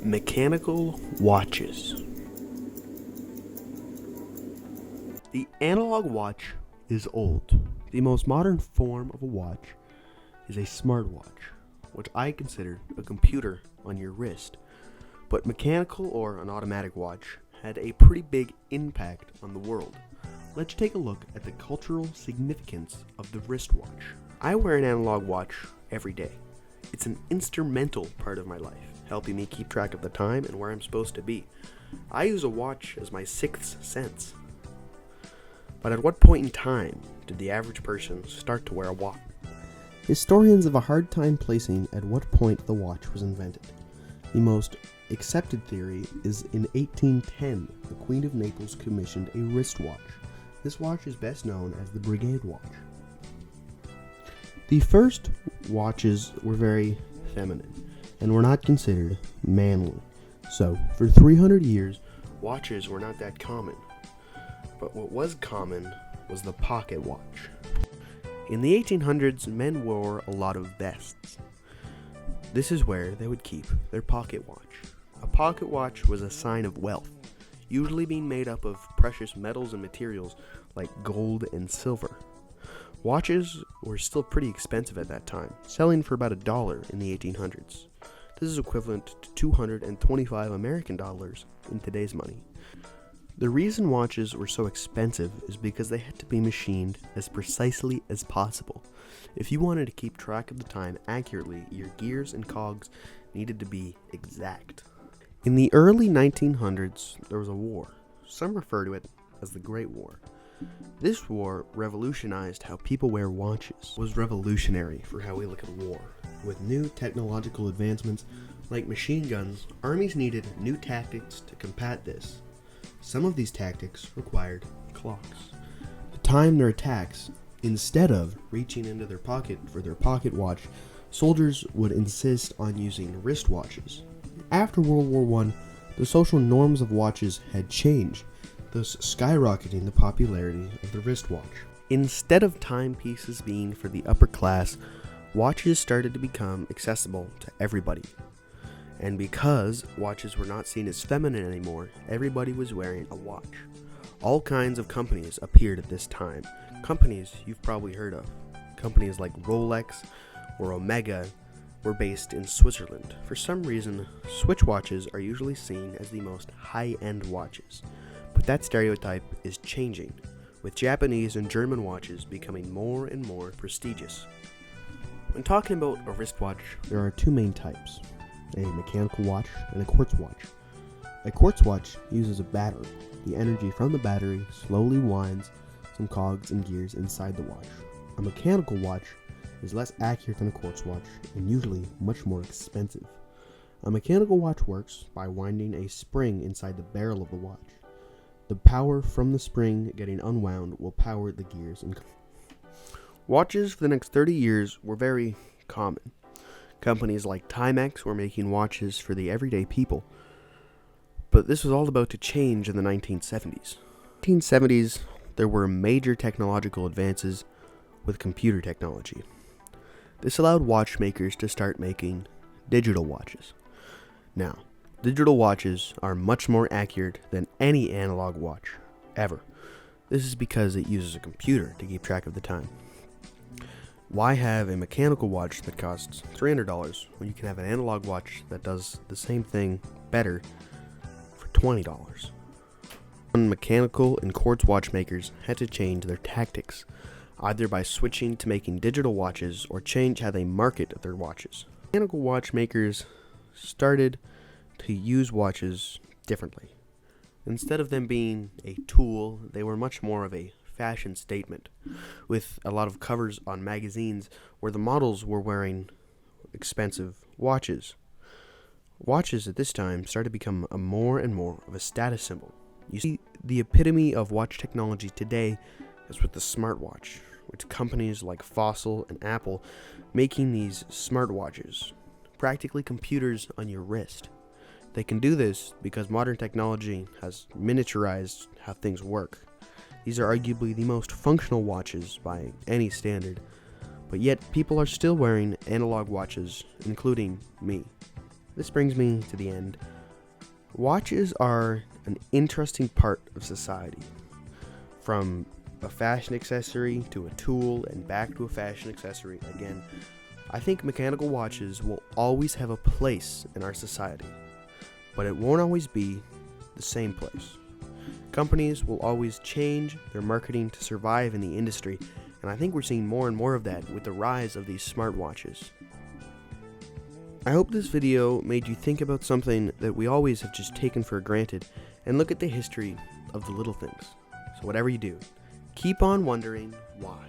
Mechanical watches. The analog watch is old. The most modern form of a watch is a smartwatch, which I consider a computer on your wrist. But mechanical or an automatic watch had a pretty big impact on the world. Let's take a look at the cultural significance of the wristwatch. I wear an analog watch every day. It's an instrumental part of my life, helping me keep track of the time and where I'm supposed to be. I use a watch as my sixth sense. But at what point in time did the average person start to wear a watch? Historians have a hard time placing at what point the watch was invented. The most accepted theory is in 1810, the Queen of Naples commissioned a wristwatch. This watch is best known as the Brigade watch. The first watches were very feminine and were not considered manly. So, for 300 years, watches were not that common. But what was common was the pocket watch. In the 1800s, men wore a lot of vests. This is where they would keep their pocket watch. A pocket watch was a sign of wealth, usually being made up of precious metals and materials like gold and silver. Watches were still pretty expensive at that time, selling for about $1 in the 1800s. This is equivalent to 225 American dollars in today's money. The reason watches were so expensive is because they had to be machined as precisely as possible. If you wanted to keep track of the time accurately, your gears and cogs needed to be exact. In the early 1900s, there was a war. Some refer to it as the Great War. This war revolutionized how people wear watches. It was revolutionary for how we look at war. With new technological advancements like machine guns, armies needed new tactics to combat this. Some of these tactics required clocks to time their attacks. Instead of reaching into their pocket for their pocket watch, soldiers would insist on using wristwatches. After World War I, the social norms of watches had changed, thus skyrocketing the popularity of the wristwatch. Instead of timepieces being for the upper class, watches started to become accessible to everybody. And because watches were not seen as feminine anymore, everybody was wearing a watch. All kinds of companies appeared at this time. Companies you've probably heard of. Companies like Rolex or Omega were based in Switzerland. For some reason, Swatch watches are usually seen as the most high-end watches. But that stereotype is changing, with Japanese and German watches becoming more and more prestigious. When talking about a wristwatch, there are two main types: a mechanical watch and a quartz watch. A quartz watch uses a battery. The energy from the battery slowly winds some cogs and gears inside the watch. A mechanical watch is less accurate than a quartz watch and usually much more expensive. A mechanical watch works by winding a spring inside the barrel of the watch. The power from the spring getting unwound will power the gears. Watches for the next 30 years were very common. Companies like Timex were making watches for the everyday people. But this was all about to change in the 1970s. In the 1970s, there were major technological advances with computer technology. This allowed watchmakers to start making digital watches. Now, digital watches are much more accurate than any analog watch, ever. This is because it uses a computer to keep track of the time. Why have a mechanical watch that costs $300 when you can have an analog watch that does the same thing better for $20? Mechanical and quartz watchmakers had to change their tactics, either by switching to making digital watches or change how they market their watches. Mechanical watchmakers started to use watches differently. Instead of them being a tool, they were much more of a fashion statement, with a lot of covers on magazines where the models were wearing expensive watches. Watches at this time started to become more and more of a status symbol. You see, the epitome of watch technology today is with the smartwatch, with companies like Fossil and Apple making these smartwatches, practically computers on your wrist. They can do this because modern technology has miniaturized how things work. These are arguably the most functional watches by any standard, but yet people are still wearing analog watches, including me. this brings me to the end. Watches are an interesting part of society. From a fashion accessory to a tool and back to a fashion accessory again. I think mechanical watches will always have a place in our society, but it won't always be the same place. Companies will always change their marketing to survive in the industry, and I think we're seeing more and more of that with the rise of these smartwatches. I hope this video made you think about something that we always have just taken for granted and look at the history of the little things. So whatever you do, keep on wondering why.